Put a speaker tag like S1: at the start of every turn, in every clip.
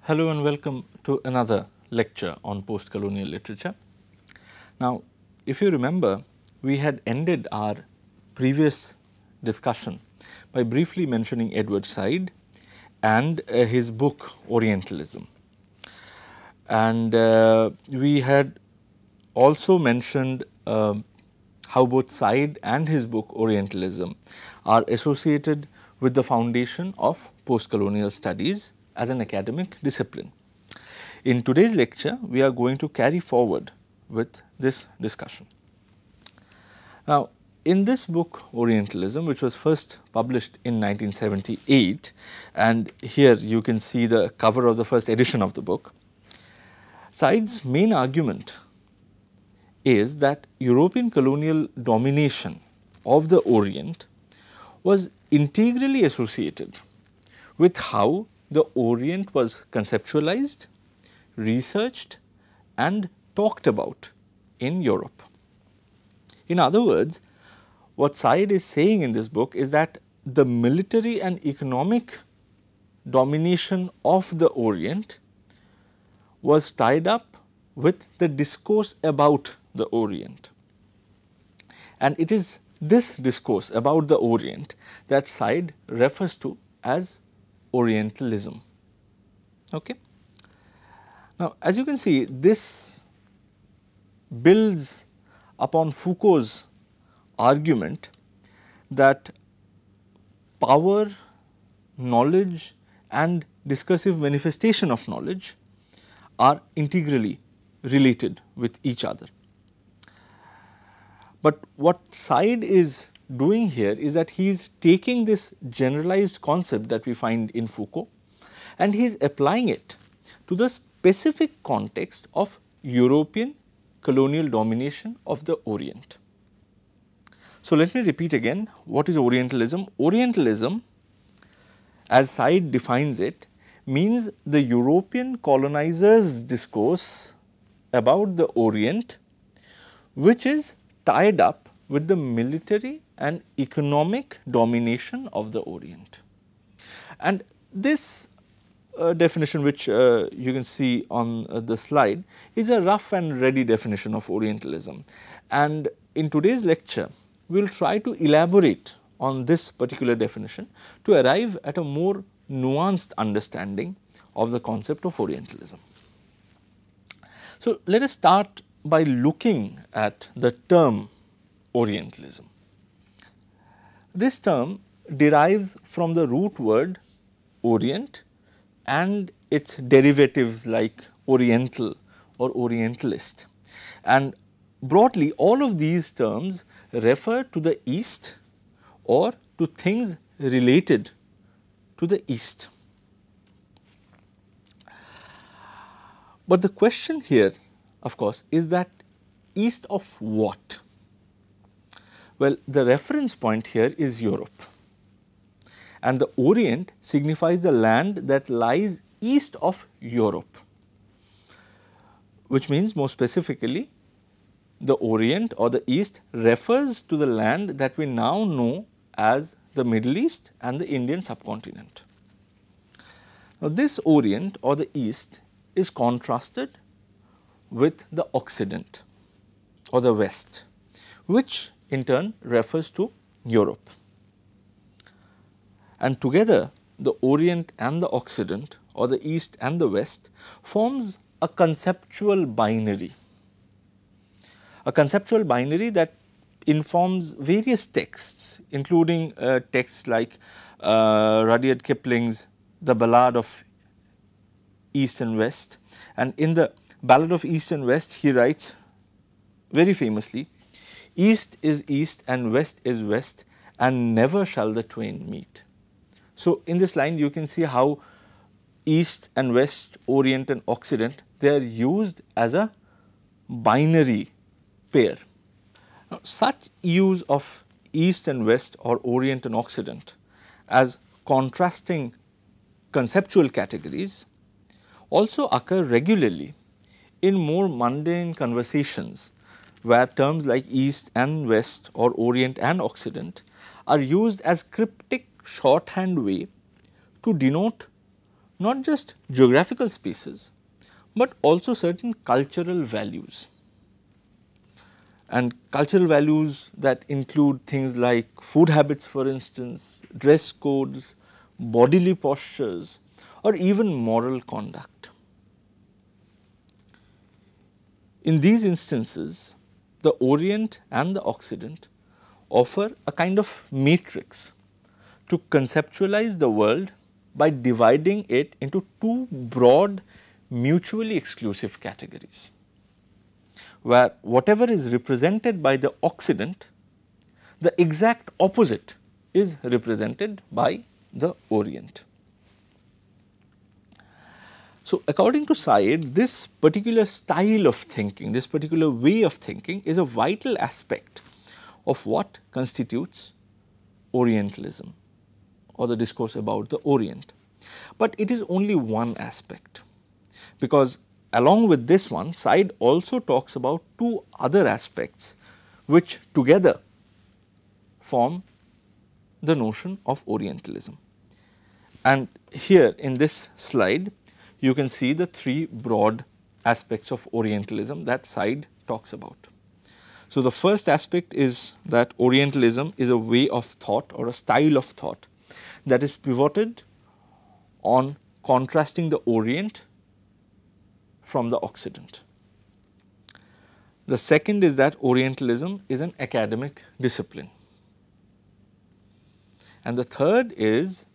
S1: Hello and welcome to another lecture on post-colonial literature. Now, if you remember, we had ended our previous discussion by briefly mentioning Edward Said and his book Orientalism. And we had also mentioned how both Said and his book Orientalism are associated with the foundation of post-colonial studies as an academic discipline. In today's lecture, we are going to carry forward with this discussion. Now, in this book Orientalism, which was first published in 1978, and here you can see the cover of the first edition of the book, Said's main argument is that European colonial domination of the Orient was integrally associated with how the Orient was conceptualized, researched and talked about in Europe. In other words, what Said is saying in this book is that the military and economic domination of the Orient was tied up with the discourse about the Orient. And it is this discourse about the Orient that Said refers to as Orientalism. Okay. Now, as you can see, this builds upon Foucault's argument that power, knowledge and discursive manifestation of knowledge are integrally related with each other. But what Said is doing here is that he is taking this generalized concept that we find in Foucault and he is applying it to the specific context of European colonial domination of the Orient. So, let me repeat again, what is Orientalism? Orientalism, as Said defines it, means the European colonizers' discourse about the Orient, which is tied up with the military and economic domination of the Orient. And this definition, which you can see on the slide, is a rough and ready definition of Orientalism. And in today's lecture, we will try to elaborate on this particular definition to arrive at a more nuanced understanding of the concept of Orientalism. So, let us start by looking at the term Orientalism. This term derives from the root word Orient and its derivatives like Oriental or Orientalist. And broadly, all of these terms refer to the East or to things related to the East. But the question here, of course, is that East of what? Well, the reference point here is Europe, and the Orient signifies the land that lies east of Europe, which means more specifically the Orient or the East refers to the land that we now know as the Middle East and the Indian subcontinent. Now, this Orient or the East is contrasted with the Occident or the West, which in turn refers to Europe. And together, the Orient and the Occident or the East and the West forms a conceptual binary. A conceptual binary that informs various texts, including texts like Rudyard Kipling's The Ballad of East and West. And in the Ballad of East and West, he writes very famously, "East is East and West is West, and never shall the twain meet." So, in this line you can see how East and West, Orient and Occident, they are used as a binary pair. Now, such use of East and West or Orient and Occident as contrasting conceptual categories also occur regularly in more mundane conversations where terms like East and West or Orient and Occident are used as cryptic shorthand way to denote not just geographical spaces, but also certain cultural values. And cultural values that include things like food habits, for instance, dress codes, bodily postures, or even moral conduct. In these instances, the Orient and the Occident offer a kind of matrix to conceptualize the world by dividing it into two broad, mutually exclusive categories, where whatever is represented by the Occident, the exact opposite is represented by the Orient. So, according to Said, this particular style of thinking, this particular way of thinking is a vital aspect of what constitutes Orientalism or the discourse about the Orient. But it is only one aspect, because along with this one, Said also talks about two other aspects which together form the notion of Orientalism. And here in this slide, you can see the three broad aspects of Orientalism that Said talks about. So, the first aspect is that Orientalism is a way of thought or a style of thought that is pivoted on contrasting the Orient from the Occident. The second is that Orientalism is an academic discipline. And the third is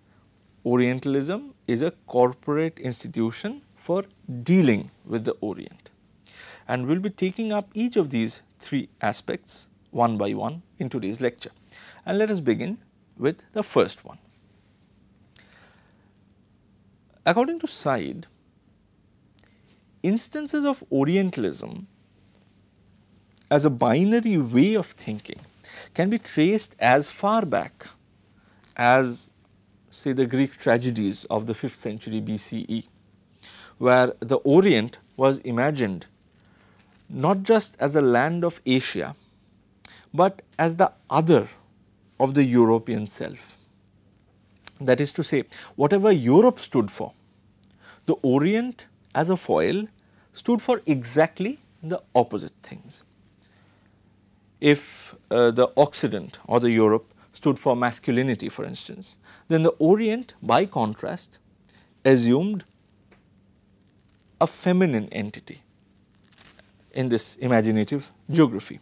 S1: Orientalism is a corporate institution for dealing with the Orient. And we will be taking up each of these three aspects one by one in today's lecture. And let us begin with the first one. According to Said, instances of Orientalism as a binary way of thinking can be traced as far back as, say, the Greek tragedies of the 5th century BCE, where the Orient was imagined not just as a land of Asia, but as the other of the European self. That is to say, whatever Europe stood for, the Orient as a foil stood for exactly the opposite things. If the Occident or the Europe stood for masculinity, for instance, then the Orient by contrast assumed a feminine entity in this imaginative geography.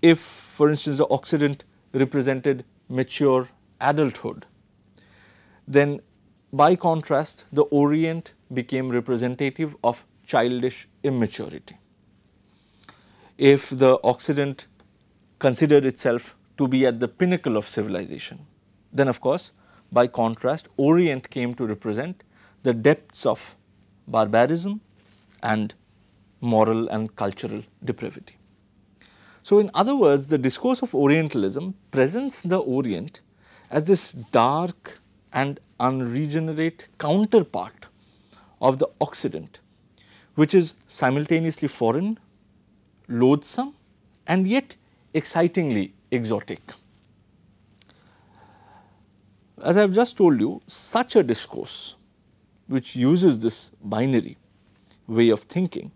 S1: If, for instance, the Occident represented mature adulthood, then by contrast the Orient became representative of childish immaturity. If the Occident considered itself to be at the pinnacle of civilization, then of course by contrast Orient came to represent the depths of barbarism and moral and cultural depravity. So, in other words, the discourse of Orientalism presents the Orient as this dark and unregenerate counterpart of the Occident, which is simultaneously foreign, loathsome, and yet excitingly exotic. As I have just told you, such a discourse which uses this binary way of thinking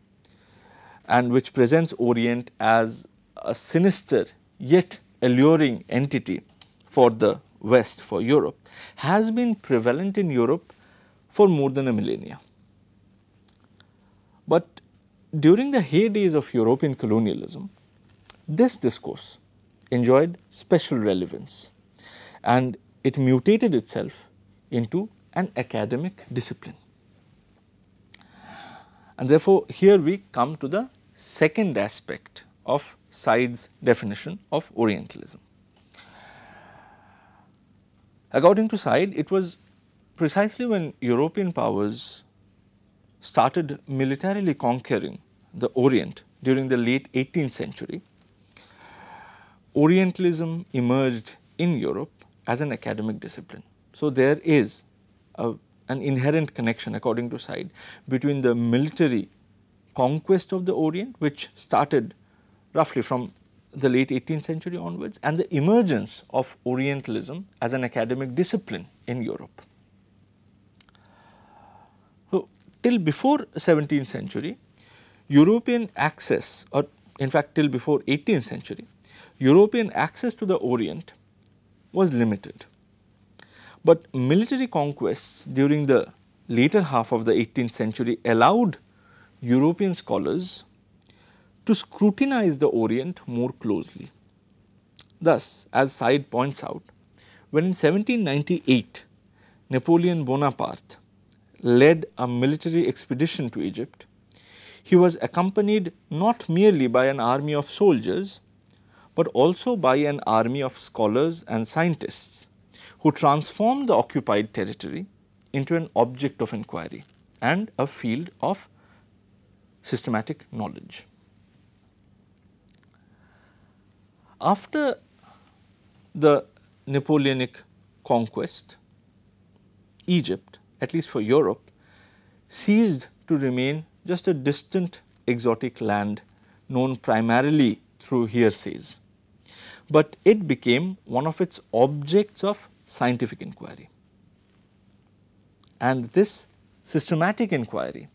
S1: and which presents Orient as a sinister yet alluring entity for the West, for Europe, has been prevalent in Europe for more than a millennia. But during the heydays of European colonialism, this discourse enjoyed special relevance and it mutated itself into an academic discipline. And therefore, here we come to the second aspect of Said's definition of Orientalism. According to Said, it was precisely when European powers started militarily conquering the Orient during the late 18th century, Orientalism emerged in Europe as an academic discipline. So, there is an inherent connection, according to Said, between the military conquest of the Orient, which started roughly from the late 18th century onwards, and the emergence of Orientalism as an academic discipline in Europe. till before 17th century, European access, or in fact till before 18th century, European access to the Orient was limited. But military conquests during the later half of the 18th century allowed European scholars to scrutinize the Orient more closely. Thus, as Said points out, when in 1798 Napoleon Bonaparte led a military expedition to Egypt, he was accompanied not merely by an army of soldiers, but also by an army of scholars and scientists who transformed the occupied territory into an object of inquiry and a field of systematic knowledge. After the Napoleonic conquest, Egypt, at least for Europe, ceased to remain just a distant exotic land known primarily through hearsays, but it became one of its objects of scientific inquiry. And this systematic inquiry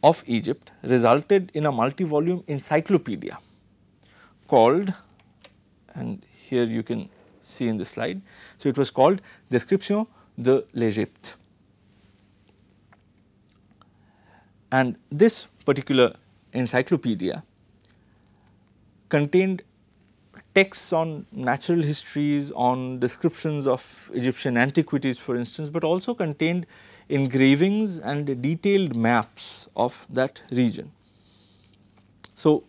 S1: of Egypt resulted in a multi-volume encyclopedia called, and here you can see in the slide, so it was called Description de l'Egypte. And this particular encyclopedia contained texts on natural histories, on descriptions of Egyptian antiquities for instance, but also contained engravings and detailed maps of that region. So,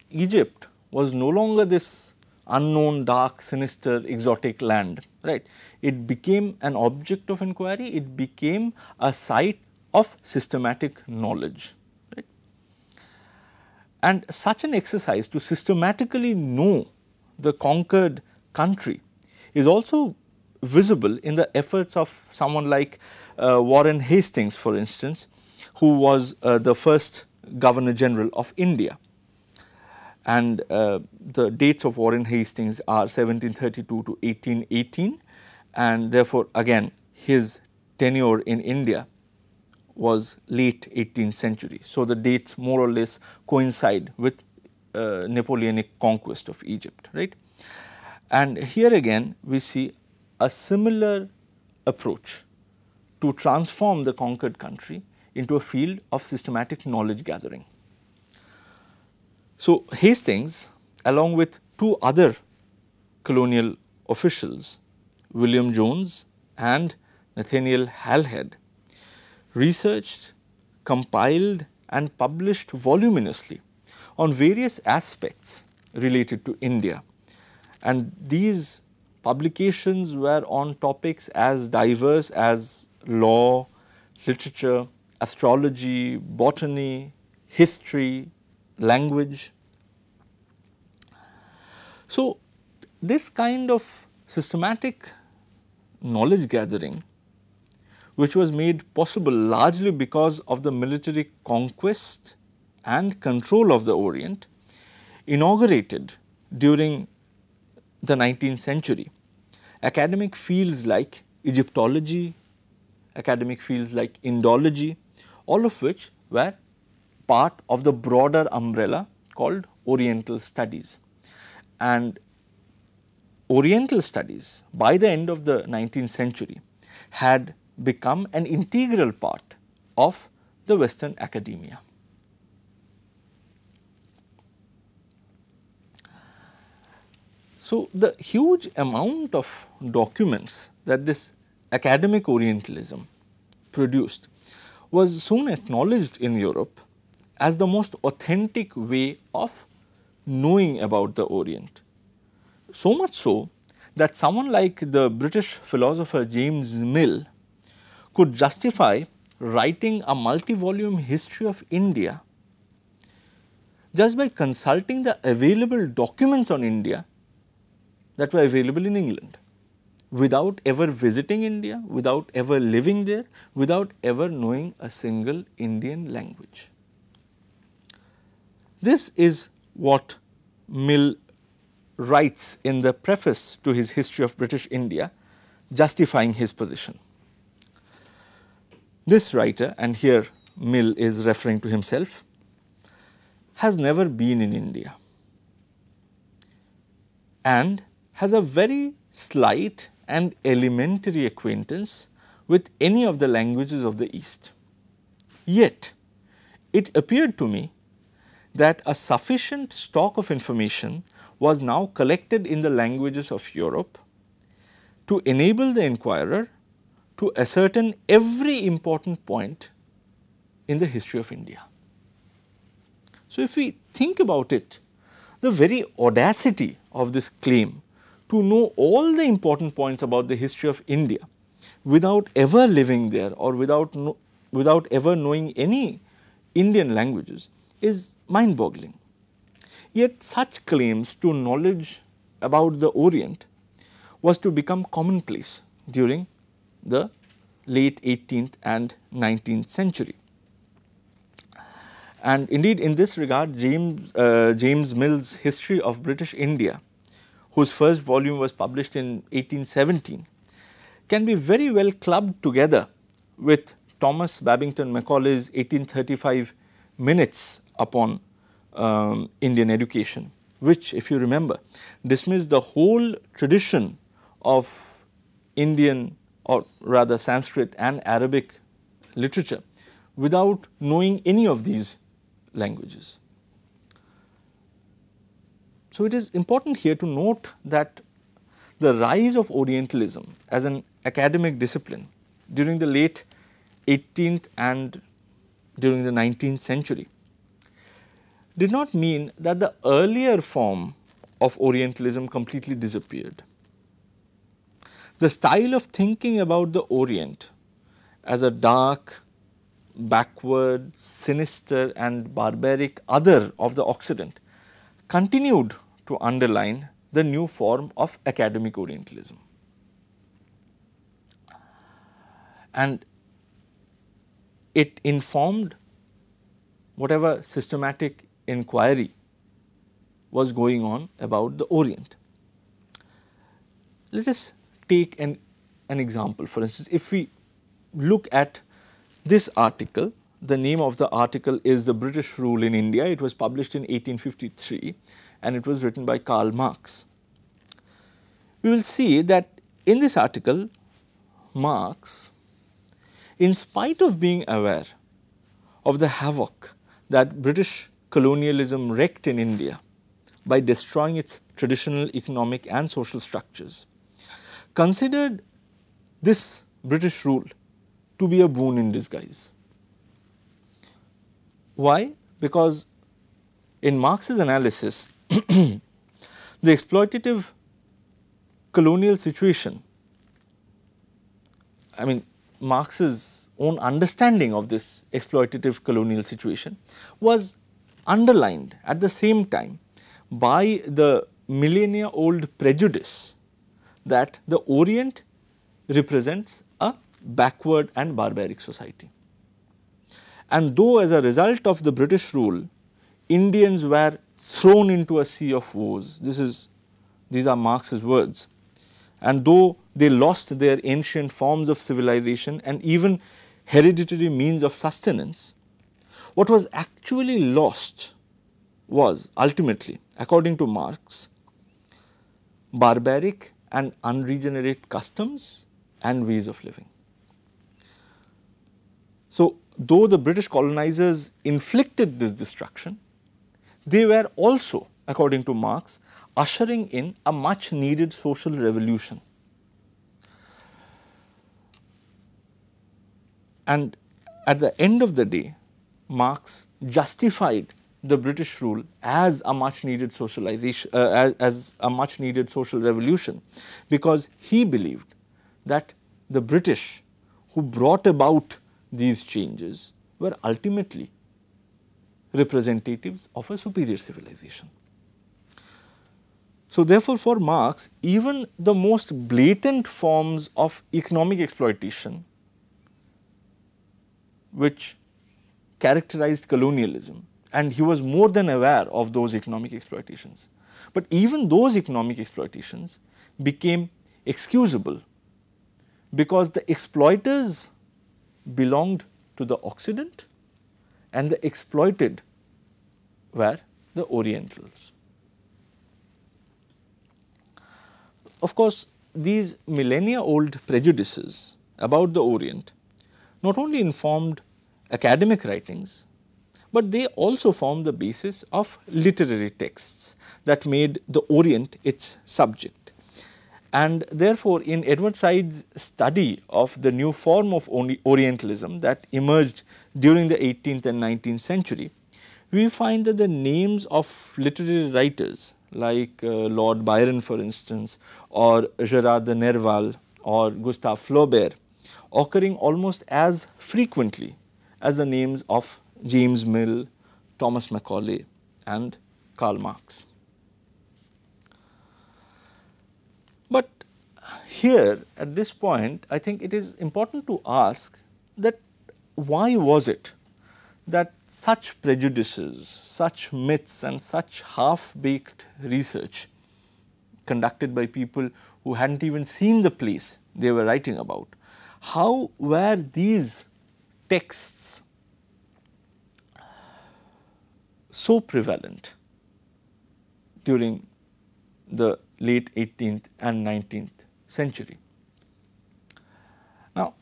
S1: Egypt was no longer this unknown, dark, sinister, exotic land, right. It became an object of inquiry, it became a site of systematic knowledge, right. And such an exercise to systematically know the conquered country is also visible in the efforts of someone like Warren Hastings, for instance, who was the first Governor General of India. And the dates of Warren Hastings are 1732 to 1818, and therefore again his tenure in India was late 18th century. So, the dates more or less coincide with Napoleonic conquest of Egypt, right. And here again we see a similar approach to transform the conquered country into a field of systematic knowledge gathering. So, Hastings along with two other colonial officials, William Jones and Nathaniel Halhed, researched, compiled and published voluminously on various aspects related to India, and these publications were on topics as diverse as law, literature, astrology, botany, history, language. So, this kind of systematic knowledge gathering, which was made possible largely because of the military conquest and control of the Orient, inaugurated during the 19th century academic fields like Egyptology, academic fields like Indology, all of which were part of the broader umbrella called Oriental studies. And Oriental studies by the end of the 19th century had become an integral part of the Western academia. So, the huge amount of documents that this academic Orientalism produced was soon acknowledged in Europe as the most authentic way of knowing about the Orient. So much so that someone like the British philosopher James Mill could justify writing a multi-volume history of India just by consulting the available documents on India that were available in England, without ever visiting India, without ever living there, without ever knowing a single Indian language. This is what Mill writes in the preface to his History of British India, justifying his position. This writer, and here Mill is referring to himself, has never been in India and has a very slight and elementary acquaintance with any of the languages of the East. Yet, it appeared to me that a sufficient stock of information was now collected in the languages of Europe to enable the inquirer to ascertain every important point in the history of India. So, if we think about it, the very audacity of this claim to know all the important points about the history of India without ever living there or without ever knowing any Indian languages is mind-boggling. Yet such claims to knowledge about the Orient was to become commonplace during the late 18th and 19th century. And indeed, in this regard, James Mill's History of British India, whose first volume was published in 1817, can be very well clubbed together with Thomas Babington Macaulay's 1835 Minutes upon Indian Education, which, if you remember, dismissed the whole tradition of Indian, or rather Sanskrit and Arabic literature without knowing any of these languages. So, it is important here to note that the rise of Orientalism as an academic discipline during the late 18th and during the 19th century did not mean that the earlier form of Orientalism completely disappeared. The style of thinking about the Orient as a dark, backward, sinister and barbaric other of the Occident continued to underline the new form of academic Orientalism. And it informed whatever systematic inquiry was going on about the Orient. Let us take an example. For instance, if we look at this article, the name of the article is The British Rule in India. It was published in 1853 and it was written by Karl Marx. We will see that in this article, Marx, in spite of being aware of the havoc that British colonialism wreaked in India by destroying its traditional economic and social structures, considered this British rule to be a boon in disguise. Why? Because in Marx's analysis, the exploitative colonial situation, I mean Marx's own understanding of this exploitative colonial situation was underlined at the same time by the millennia old prejudice that the Orient represents a backward and barbaric society. And though as a result of the British rule, Indians were thrown into a sea of woes, these are Marx's words, and though they lost their ancient forms of civilization and even hereditary means of sustenance, what was actually lost was ultimately, according to Marx, barbaric and unregenerate customs and ways of living. So, though the British colonizers inflicted this destruction, they were also, according to Marx, ushering in a much needed social revolution. And at the end of the day, Marx justified the British rule as a much needed socialization, as a much needed social revolution, because he believed that the British who brought about these changes were ultimately representatives of a superior civilization. So, therefore, for Marx, even the most blatant forms of economic exploitation which characterized colonialism, and he was more than aware of those economic exploitations, but even those economic exploitations became excusable because the exploiters belonged to the Occident and the exploited were the Orientals. Of course, these millennia old prejudices about the Orient not only informed academic writings, but they also formed the basis of literary texts that made the Orient its subject. And therefore, in Edward Said's study of the new form of Orientalism that emerged during the 18th and 19th century, we find that the names of literary writers like Lord Byron, for instance, or Gerard de Nerval or Gustave Flaubert occurring almost as frequently as the names of James Mill, Thomas Macaulay and Karl Marx. But here at this point, I think it is important to ask that why was it that such prejudices, such myths and such half-baked research conducted by people who hadn't even seen the place they were writing about, how were these texts so prevalent during the late 18th and 19th century? Now,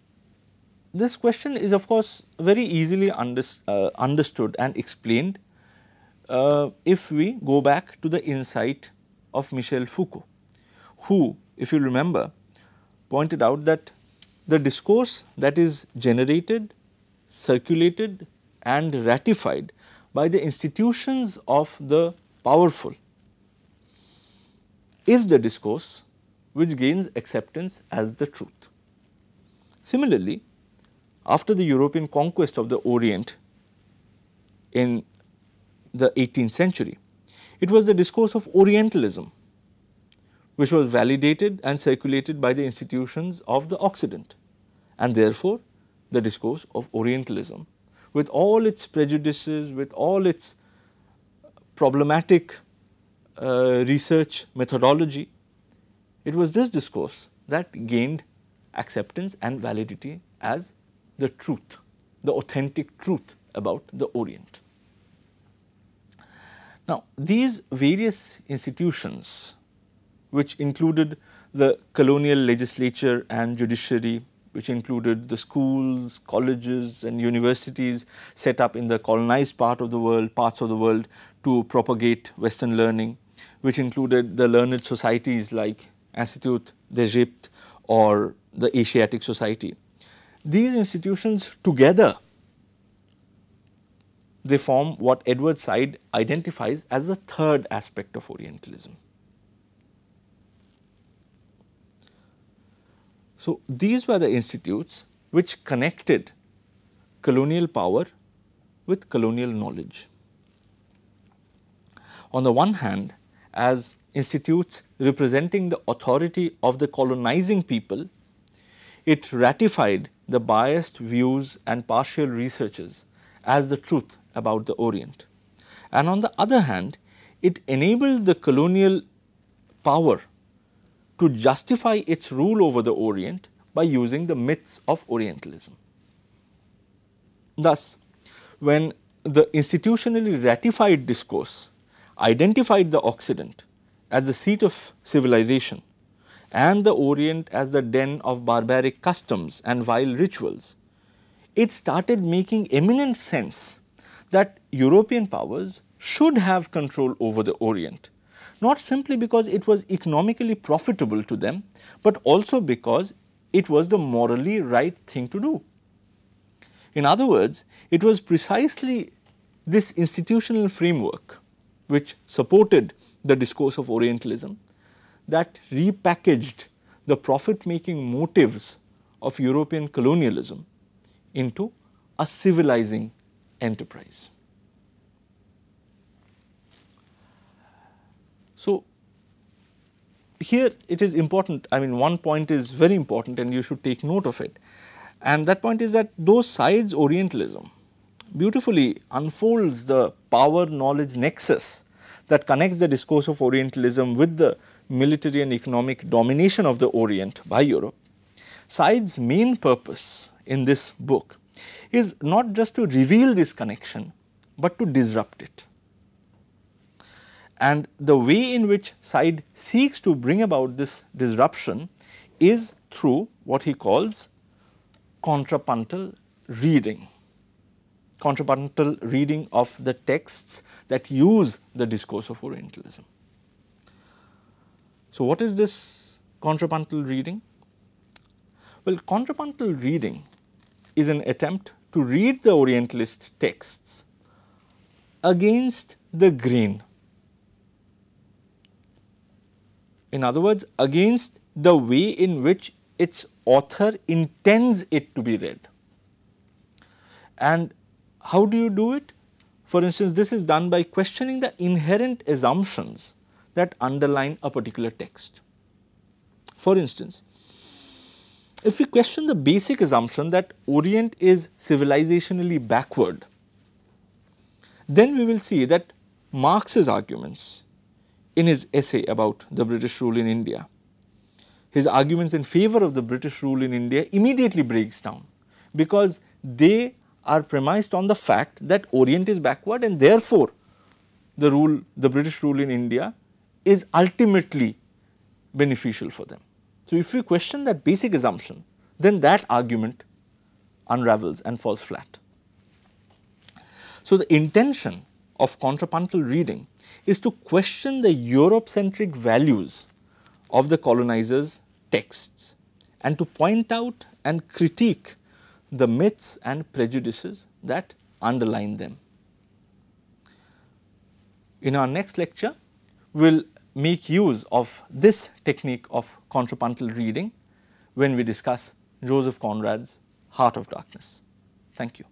S1: this question is of course very easily understood and explained if we go back to the insight of Michel Foucault, who, if you remember, pointed out that the discourse that is generated, circulated and ratified by the institutions of the powerful is the discourse which gains acceptance as the truth. Similarly, after the European conquest of the Orient in the 18th century, it was the discourse of Orientalism which was validated and circulated by the institutions of the Occident, and therefore the discourse of Orientalism with all its prejudices, with all its problematic research methodology, it was this discourse that gained acceptance and validity as the truth, the authentic truth about the Orient. Now, these various institutions, which included the colonial legislature and judiciary, which included the schools, colleges and universities set up in the colonized parts of the world to propagate Western learning, which included the learned societies like Institut d'Egypte or the Asiatic Society. These institutions together, they form what Edward Said identifies as the third aspect of Orientalism. So, these were the institutes which connected colonial power with colonial knowledge. On the one hand, as institutes representing the authority of the colonizing people, it ratified the biased views and partial researches as the truth about the Orient. And on the other hand, it enabled the colonial power to justify its rule over the Orient by using the myths of Orientalism. Thus, when the institutionally ratified discourse identified the Occident as the seat of civilization and the Orient as the den of barbaric customs and vile rituals, it started making eminent sense that European powers should have control over the Orient, not simply because it was economically profitable to them, but also because it was the morally right thing to do. In other words, it was precisely this institutional framework which supported the discourse of Orientalism that repackaged the profit-making motives of European colonialism into a civilizing enterprise. So, here it is important, I mean, one point is very important and you should take note of it, and that point is that though Said's Orientalism beautifully unfolds the power-knowledge nexus that connects the discourse of Orientalism with the military and economic domination of the Orient by Europe, Said's main purpose in this book is not just to reveal this connection, but to disrupt it. And the way in which Said seeks to bring about this disruption is through what he calls contrapuntal reading. Contrapuntal reading of the texts that use the discourse of Orientalism. So, what is this contrapuntal reading? Well, contrapuntal reading is an attempt to read the Orientalist texts against the grain. In other words, against the way in which its author intends it to be read. And how do you do it? For instance, this is done by questioning the inherent assumptions that underline a particular text. For instance, if we question the basic assumption that Orient is civilizationally backward, then we will see that Marx's arguments in his essay about the British rule in India, his arguments in favor of the British rule in India immediately breaks down, because they are premised on the fact that Orient is backward and therefore the British rule in India is ultimately beneficial for them. So, if we question that basic assumption, then that argument unravels and falls flat. So, the intention of contrapuntal reading is to question the Europe-centric values of the colonizers' texts and to point out and critique the myths and prejudices that underline them. In our next lecture, we will make use of this technique of contrapuntal reading when we discuss Joseph Conrad's Heart of Darkness. Thank you.